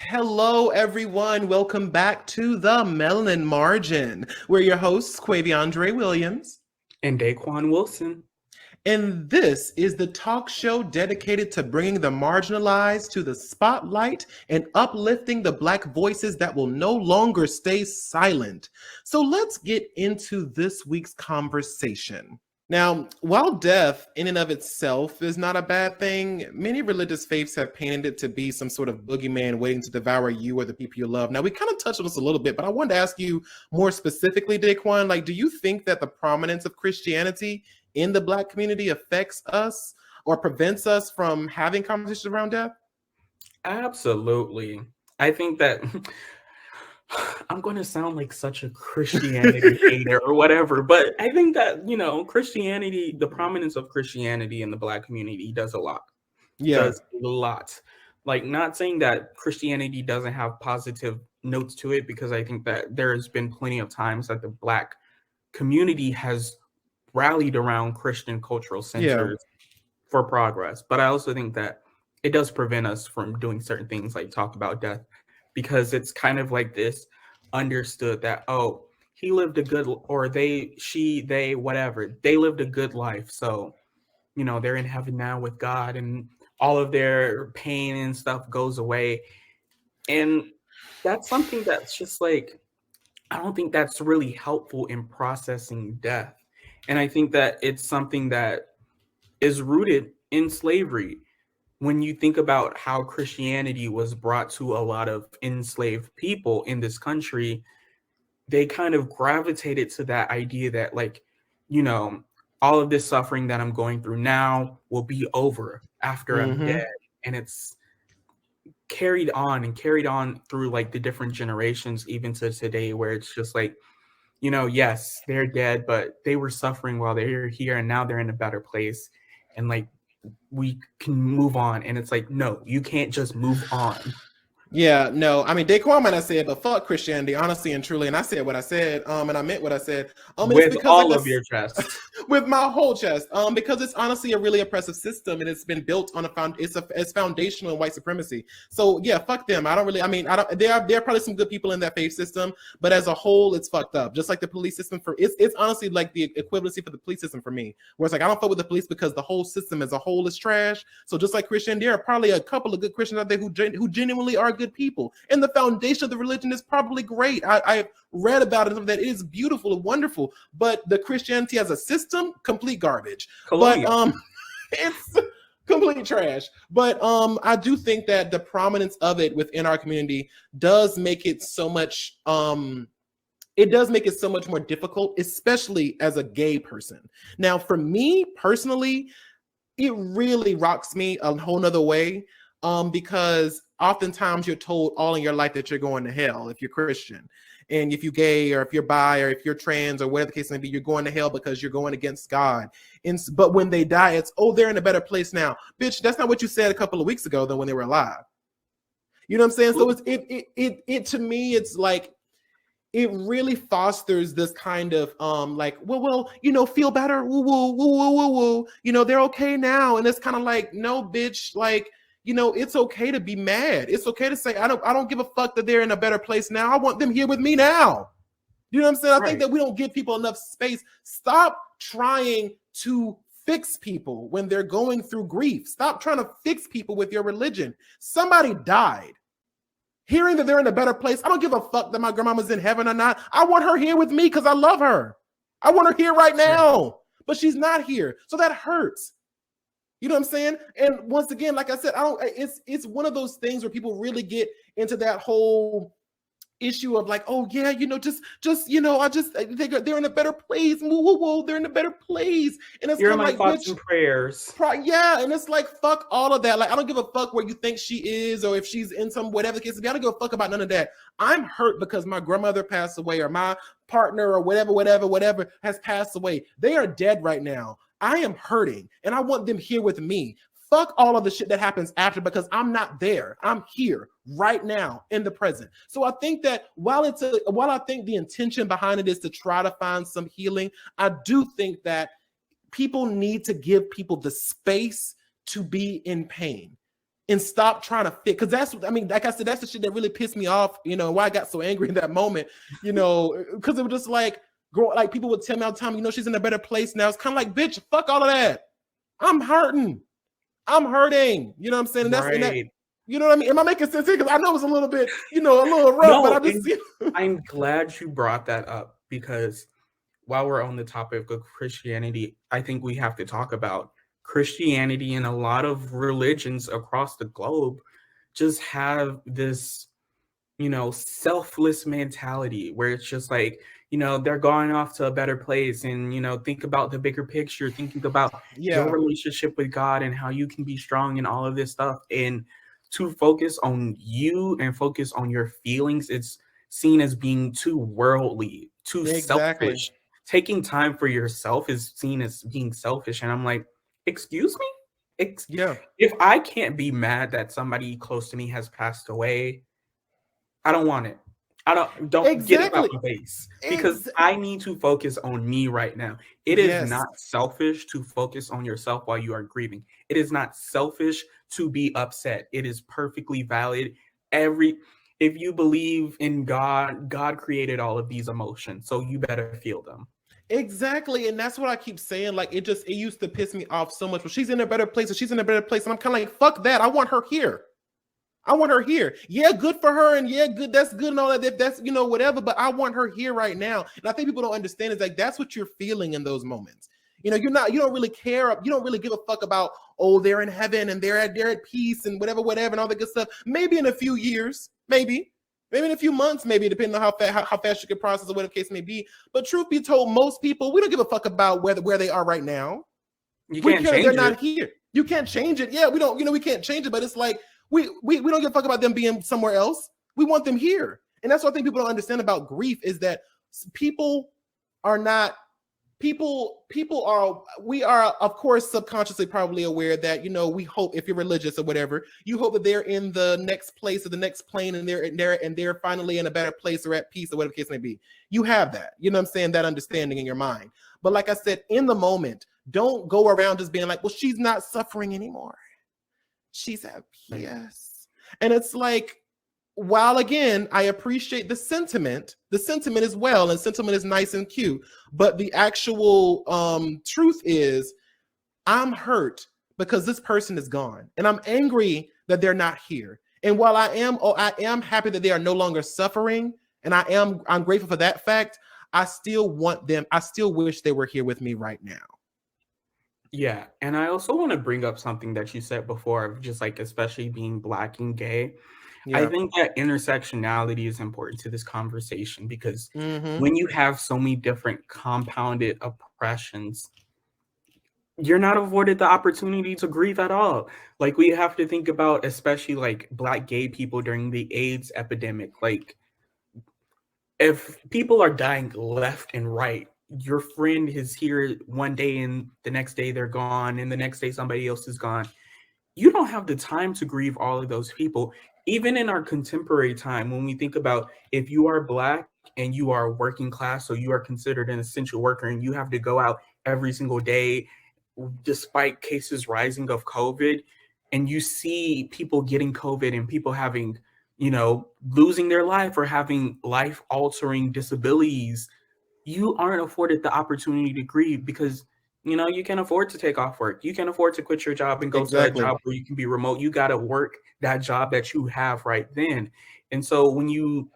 Hello, everyone. Welcome back to the Melanin Margin. We're your hosts, Quaviondre Williams. And Daquon Wilson. And this is the talk show dedicated to bringing the marginalized to the spotlight and uplifting the Black voices that will no longer stay silent. So let's get into this week's conversation. Now, while death in and of itself is not a bad thing, many religious faiths have painted it to be some sort of boogeyman waiting to devour you or the people you love. Now, we kind of touched on this a little bit, but I wanted to ask you more specifically, Daquon, do you think that the prominence of Christianity in the Black community affects us or prevents us from having conversations around death? Absolutely. I think that I'm going to sound like such a Christianity hater or whatever, but I think that, Christianity, the prominence of Christianity in the Black community does a lot. Yeah. Does a lot. Like, not saying that Christianity doesn't have positive notes to it, because I think that there's been plenty of times that the Black community has rallied around Christian cultural centers for progress. But I also think that it does prevent us from doing certain things like talk about death, because it's kind of like this understood that, oh, he lived a good, or they, she, they, whatever, they lived a good life. So, they're in heaven now with God and all of their pain and stuff goes away. And that's something that's just like, I don't think that's really helpful in processing death. And I think that it's something that is rooted in slavery. When you think about how Christianity was brought to a lot of enslaved people in this country, they kind of gravitated to that idea that, like, all of this suffering that I'm going through now will be over after I'm dead. And it's carried on through like the different generations, even to today, where it's just like, yes, they're dead, but they were suffering while they were here, and now they're in a better place. And like, we can move on. And it's like, no, you can't just move on. Yeah, no, I mean, Daquan might not say it, but fuck Christianity, honestly and truly. And I said what I said, and I meant what I said. With it's because, all of your chest. With my whole chest, because it's honestly a really oppressive system, and it's been built on it's foundational in white supremacy. So yeah, fuck them. There are probably some good people in that faith system, but as a whole, it's fucked up. Just like the police system it's honestly like the equivalency for the police system for me, where it's like I don't fuck with the police because the whole system as a whole is trash. So just like Christianity, there are probably a couple of good Christians out there who genuinely are good people, and the foundation of the religion is probably great. I've read about it, that it is beautiful and wonderful, but the Christianity as a system, complete garbage. Colonial. But it's complete trash. But I do think that the prominence of it within our community does make it so much it does make it so much more difficult, especially as a gay person. Now, for me personally, it really rocks me a whole nother way, because oftentimes you're told all in your life that you're going to hell if you're Christian. And if you're gay, or if you're bi, or if you're trans, or whatever the case may be, you're going to hell because you're going against God. But when they die, it's, oh, they're in a better place now. Bitch, that's not what you said a couple of weeks ago, though, when they were alive. You know what I'm saying? So it to me, it's like, it really fosters this kind of feel better, woo, they're okay now. And it's kind of like, no, bitch, like, it's okay to be mad. It's okay to say, I don't give a fuck that they're in a better place now. I want them here with me now. You know what I'm saying? I think that we don't give people enough space. Stop trying to fix people when they're going through grief. Stop trying to fix people with your religion. Somebody died. Hearing that they're in a better place, I don't give a fuck that my grandmama's in heaven or not. I want her here with me because I love her. I want her here right now, but she's not here. So that hurts. You know what I'm saying? And once again, like I said, it's one of those things where people really get into that whole issue of like, oh yeah, they're in a better place. Whoa, they're in a better place. And it's kind of like thoughts and prayers. Yeah, and it's like, fuck all of that. Like, I don't give a fuck where you think she is, or if she's in some whatever the case. I don't give a fuck about none of that. I'm hurt because my grandmother passed away, or my partner, or whatever has passed away. They are dead right now. I am hurting, and I want them here with me. Fuck all of the shit that happens after, because I'm not there. I'm here right now in the present. So I think that while I think the intention behind it is to try to find some healing, I do think that people need to give people the space to be in pain. and stop trying to fit. Because that's, I mean, like I said, that's the shit that really pissed me off, you know, why I got so angry in that moment, you know, because it was just like, like people would tell me all the time, you know, she's in a better place now. It's kind of like, bitch, fuck all of that. I'm hurting. You know what I'm saying? And that's, and that, Right. you know what I mean? Am I making sense here? Because I know it's a little bit, you know, a little rough, No, but I just, I'm glad you brought that up, because while we're on the topic of Christianity, I think we have to talk about Christianity, and a lot of religions across the globe just have this, you know, selfless mentality where it's just like, you know, they're going off to a better place, and, you know, think about the bigger picture, thinking about your yeah, relationship with God and how you can be strong and all of this stuff. And to focus on you and focus on your feelings, it's seen as being too worldly, too exactly. selfish. Taking time for yourself is seen as being selfish. And I'm like, excuse me? Yeah, If I can't be mad that somebody close to me has passed away, I don't want it. I don't get about exactly. my face, because I need to focus on me right now. It is Yes, not selfish to focus on yourself while you are grieving. It is not selfish to be upset. It is perfectly valid. Every If you believe in God, God created all of these emotions, so you better feel them. exactly. And that's what I keep saying. Like, it used to piss me off so much. But she's in a better place, and she's in a better place. And I'm kind of like, fuck that. I want her here. I want her here. Yeah, good for her, and yeah, good. That's good and all that. That's, you know, whatever. But I want her here right now. And I think people don't understand is like that's what you're feeling in those moments. You know, you don't really care. You don't really give a fuck about, oh, they're in heaven and they're at peace and whatever, and all that good stuff. Maybe in a few years, maybe in a few months, maybe depending on how fast you can process or whatever the case may be. But truth be told, most people, we don't give a fuck about where they are right now. You We can't care that they're change it. not here. You can't change it. Yeah, we don't, you know, we can't change it, but it's like we don't give a fuck about them being somewhere else. We want them here. And that's what I think people don't understand about grief is that people are not people are, we are of course subconsciously probably aware that, you know, we hope, if you're religious or whatever, you hope that they're in the next place or the next plane, and they're finally in a better place or at peace or whatever the case may be. You have that, you know what I'm saying, that understanding in your mind. But like I said, in the moment, don't go around just being like, well, she's not suffering anymore, she's at peace. And it's like, while again, I appreciate the sentiment as well, and sentiment is nice and cute, but the actual truth is, I'm hurt because this person is gone, and I'm angry that they're not here. And while I am happy that they are no longer suffering, and I'm grateful for that fact, I still want them. I still wish they were here with me right now. Yeah, and I also want to bring up something that you said before, of just like, especially being Black and gay. I Yeah. think that intersectionality is important to this conversation, because Mm-hmm. when you have so many different compounded oppressions, you're not afforded the opportunity to grieve at all. Like, we have to think about, especially like Black gay people during the AIDS epidemic. Like, if people are dying left and right, your friend is here one day and the next day they're gone, and the next day somebody else is gone. You don't have the time to grieve all of those people. Even in our contemporary time, when we think about, if you are Black and you are working class, so you are considered an essential worker, and you have to go out every single day despite cases rising of COVID, and you see people getting COVID and people having, you know, losing their life or having life altering disabilities, you aren't afforded the opportunity to grieve, because, you know, you can afford to take off work. You can afford to quit your job and go to a Exactly. job where you can be remote. You got to work that job that you have right then. And so when you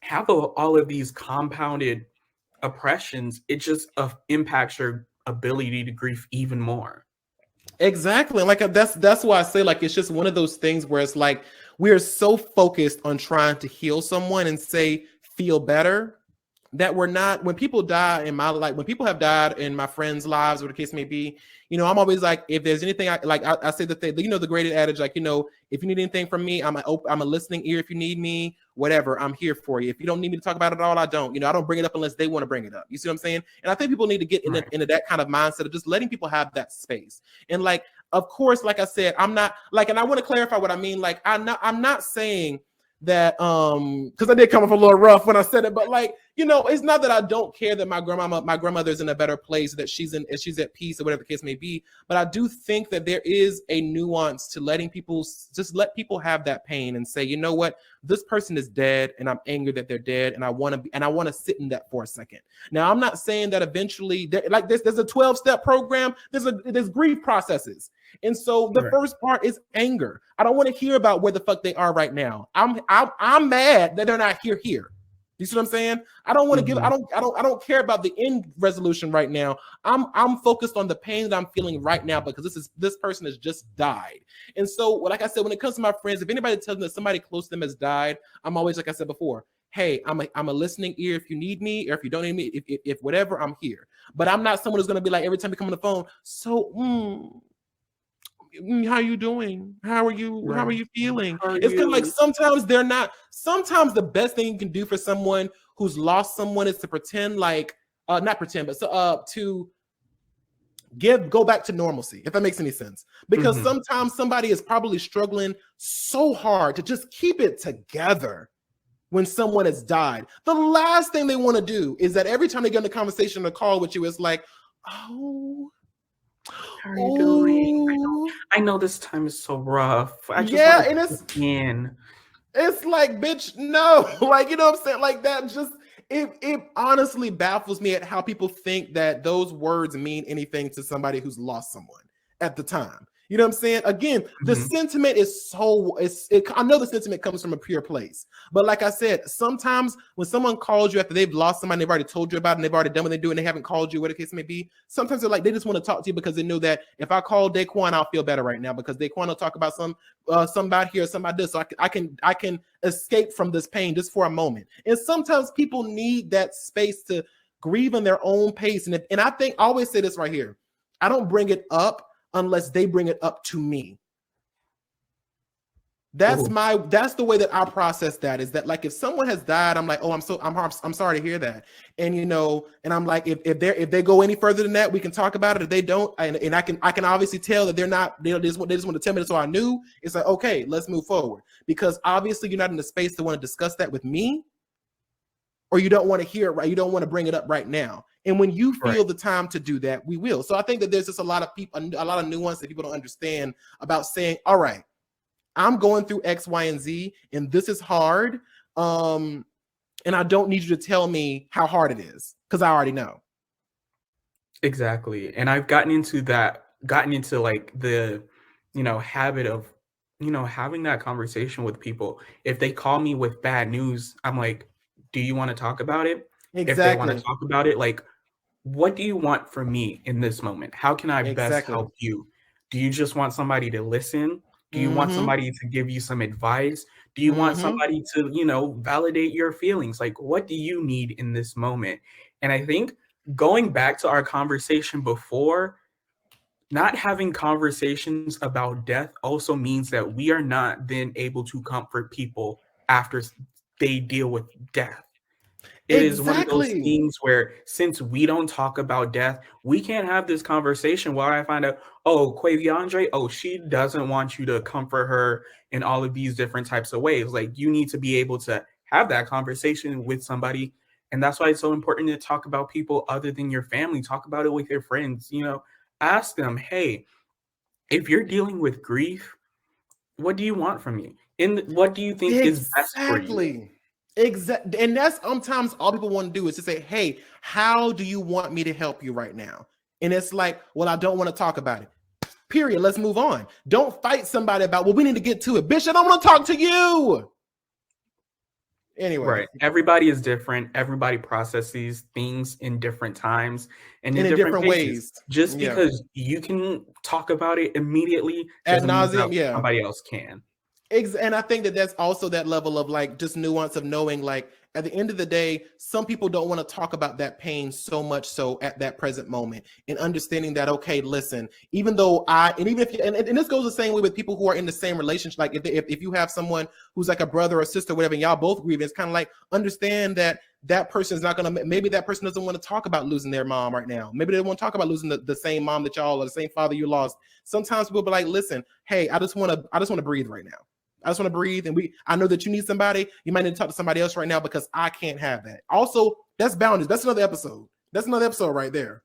have all of these compounded oppressions, it just impacts your ability to grieve even more. Exactly. Like that's why I say, like, it's just one of those things where it's like we are so focused on trying to heal someone and say feel better, that we're not, when people die in my life, when people have died in my friends' lives, or the case may be, you know, I'm always like, if there's anything I say the thing, you know, the great adage, like, you know, if you need anything from me, I'm a listening ear. If you need me, whatever, I'm here for you. If you don't need me to talk about it at all, I don't, you know, I don't bring it up unless they want to bring it up. You see what I'm saying? And I think people need to get Right. into that kind of mindset of just letting people have that space. And like, of course, like I said, I'm not like, and I want to clarify what I mean. Like, I'm not saying that because I did come off a little rough when I said it, but like, you know, it's not that I don't care that my grandmother's in a better place, that she's at peace or whatever the case may be, but I do think that there is a nuance to letting people just let people have that pain and say, you know what, this person is dead and I'm angry that they're dead, and I want to sit in that for a second. Now, I'm not saying that eventually like there's a 12-step program, there's grief processes. And so the first part is anger. I don't want to hear about where the fuck they are right now. I'm mad that they're not here. You see what I'm saying? I don't want to give. I don't care about the end resolution right now. I'm focused on the pain that I'm feeling right now because this person has just died. And so, like I said, when it comes to my friends, if anybody tells me that somebody close to them has died, I'm always, like I said before, hey, I'm a listening ear if you need me, or if you don't need me, if whatever, I'm here. But I'm not someone who's gonna be like every time you come on the phone, so how are you doing? How are you? Right. How are you feeling? It's kind of like sometimes they're not. Sometimes the best thing you can do for someone who's lost someone is to pretend like, not pretend, but to go back to normalcy, if that makes any sense. Because sometimes somebody is probably struggling so hard to just keep it together when someone has died. The last thing they want to do is that every time they get in a conversation or call with you, it's like, oh, how are you doing? I know this time is so rough. And it's like, bitch, no. Like, you know what I'm saying? Like that just it honestly baffles me at how people think that those words mean anything to somebody who's lost someone at the time. You know what I'm saying? Again, the sentiment is I know the sentiment comes from a pure place. But like I said, sometimes when someone calls you after they've lost somebody, they've already told you about it, and they've already done what they do, and they haven't called you, whatever the case may be, sometimes they're like, they just want to talk to you because they know that if I call Daquon, I'll feel better right now because Daquon will talk about somebody here, somebody this, so I can escape from this pain just for a moment. And sometimes people need that space to grieve in their own pace. And I think I always say this right here. I don't bring it up unless they bring it up to me. That's the way that I process that, is that like if someone has died, I'm like, oh, I'm sorry to hear that. And you know, and I'm like, if they go any further than that, we can talk about it. If they don't, and I can obviously tell that they just want to tell me this, so I knew. It's like, okay, let's move forward, because obviously you're not in the space to want to discuss that with me, or you don't want to hear it, right? You don't want to bring it up right now. And when you feel the time to do that, we will. So I think that there's just a lot of nuance that people don't understand about saying, all right, I'm going through X, Y, and Z, and this is hard. And I don't need you to tell me how hard it is, because I already know. Exactly. And I've gotten into like the, habit of, having that conversation with people. If they call me with bad news, I'm like, do you want to talk about it? Exactly. If they want to talk about it, like, what do you want from me in this moment? How can I best help you? Do you just want somebody to listen? Do you want somebody to give you some advice? Do you want somebody to, validate your feelings? Like, what do you need in this moment? And I think going back to our conversation before, not having conversations about death also means that we are not then able to comfort people after they deal with death. It is one of those things where, since we don't talk about death, we can't have this conversation while I find out, oh, Quaviondre, she doesn't want you to comfort her in all of these different types of ways. Like, you need to be able to have that conversation with somebody. And that's why it's so important to talk about people other than your family. Talk about it with your friends, ask them, hey, if you're dealing with grief, what do you want from me? And what do you think is best for you? Exactly. And that's sometimes all people want to do is to say, hey, how do you want me to help you right now? And it's like, well, I don't want to talk about it. Period. Let's move on. Don't fight somebody about, well, we need to get to it. Bitch, I don't want to talk to you. Anyway. Right. Everybody is different. Everybody processes things in different times and in different ways. Just because you can talk about it immediately ad nauseum, somebody else can. And I think that that's also that level of like just nuance of knowing, like, at the end of the day, some people don't want to talk about that pain so much so at that present moment, and understanding that, okay, listen, even if this goes the same way with people who are in the same relationship, like if you have someone who's like a brother or sister, whatever, and y'all both grieve, it's kind of like, understand that person is not going to, maybe that person doesn't want to talk about losing their mom right now. Maybe they don't want to talk about losing the same mom that y'all, or the same father you lost. Sometimes people be like, listen, hey, I just want to breathe right now. I just want to breathe. And I know that you need somebody. You might need to talk to somebody else right now because I can't have that. Also, that's boundaries. That's another episode. That's another episode right there.